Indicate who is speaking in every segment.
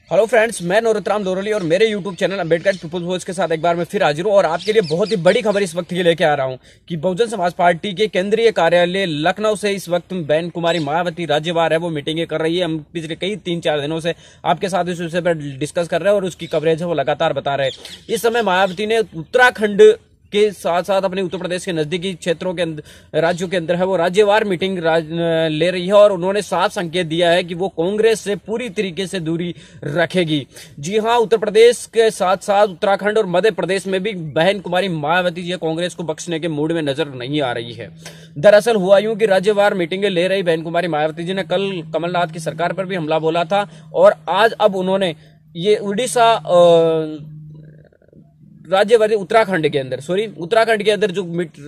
Speaker 1: Hello friends, मैं नरोत्तम दोरली और मेरे YouTube channel Ambedkar people's voice के साथ एक बार मैं फिर हाजिर हूँ और आपके लिए बहुत ही बड़ी खबर इस वक्त की लेके आ रहा हूँ कि बहुजन समाज पार्टी के केंद्रीय कार्यालय लखनऊ से इस वक्त बहन कुमारी मायावती राज्यवार है वो मीटिंगें कर रही है। हम पिछले कई 3-4 दिनों से आपके साथ इस विषय पर डिस्कस कर रहे हैं और उसकी कवरेज है वो लगातार बता रहे हैं। इस समय मायावती ने उत्तराखंड के साथ साथ अपने उत्तर प्रदेश के नजदीकी क्षेत्रों के राज्यों के अंदर है वो राज्यवार मीटिंग ले रही है और उन्होंने साफ संकेत दिया है कि वो कांग्रेस से पूरी तरीके से दूरी रखेगी। जी हां, उत्तर प्रदेश के साथ साथ उत्तराखंड और मध्य प्रदेश में भी बहन कुमारी मायावती जी कांग्रेस को बख्शने के मूड में नजर नहीं आ रही है। दरअसल हुआ यूं कि राज्यवार मीटिंगें ले रही बहन कुमारी मायावती जी ने कल कमलनाथ की सरकार पर भी हमला बोला था और आज अब उन्होंने ये उड़ीसा राज्यवादी उत्तराखंड के अंदर जो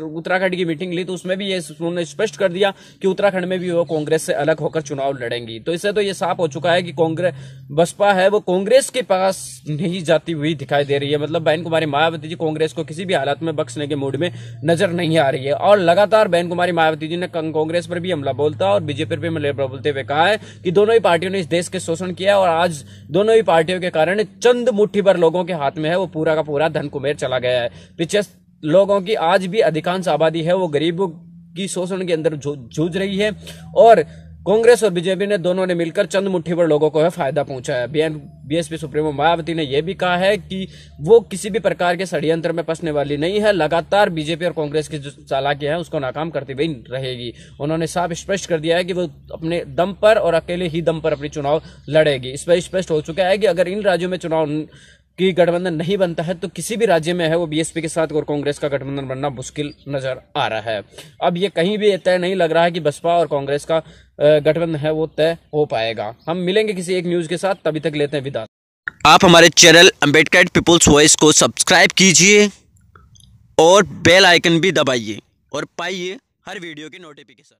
Speaker 1: उत्तराखंड की मीटिंग ली तो उसमें भी ये उन्होंने स्पष्ट कर दिया कि उत्तराखंड में भी वो कांग्रेस से अलग होकर चुनाव लड़ेंगी। तो इससे तो ये साफ हो चुका है कि कांग्रेस बसपा है वो कांग्रेस के पास नहीं जाती हुई दिखाई दे रही है। मतलब बहन कुमारी मायावती जी कांग्रेस को किसी भी हालत में बख्शने के मूड में नजर नहीं आ रही है और लगातार बहन कुमारी मायावती जी ने कांग्रेस पर भी हमला बोलता और बीजेपी पर भी हमला बोलते हुए कहा है कि दोनों ही पार्टियों ने इस देश के शोषण किया है और आज दोनों ही पार्टियों के कारण चंद मुट्ठी भर लोगों के हाथ में है वो पूरा का पूरा धन कुबेर चला गया है। पीछे लोगों की आज भी अधिकांश आबादी है वो गरीबों की शोषण के अंदर जूझ रही है और कांग्रेस और बीजेपी ने दोनों ने मिलकर चंद मुट्ठी भर लोगों को है फायदा पहुंचाया। बीएसपी सुप्रीमो मायावती ने यह भी कहा है कि वो किसी भी प्रकार के षड्यंत्र में फंसने वाली नहीं है, लगातार बीजेपी और कांग्रेस की जो चालाकियां है उसको नाकाम करती हुई रहेगी। उन्होंने साफ स्पष्ट कर दिया है कि वो अपने दम पर और अकेले ही दम पर अपनी चुनाव लड़ेगी। इस पर स्पष्ट हो चुका है कि अगर इन राज्यों में चुनाव की गठबंधन नहीं बनता है तो किसी भी राज्य में है वो बीएसपी के साथ और कांग्रेस का गठबंधन बनना मुश्किल नजर आ रहा है। अब ये कहीं भी तय नहीं लग रहा है कि बसपा और कांग्रेस का गठबंधन है वो तय हो पाएगा। हम मिलेंगे किसी एक न्यूज के साथ, तभी तक लेते हैं विदा।
Speaker 2: आप हमारे चैनल अंबेडकर पीपुल्स वॉइस को सब्सक्राइब कीजिए और बेल आइकन भी दबाइए और पाइए हर वीडियो की नोटिफिकेशन।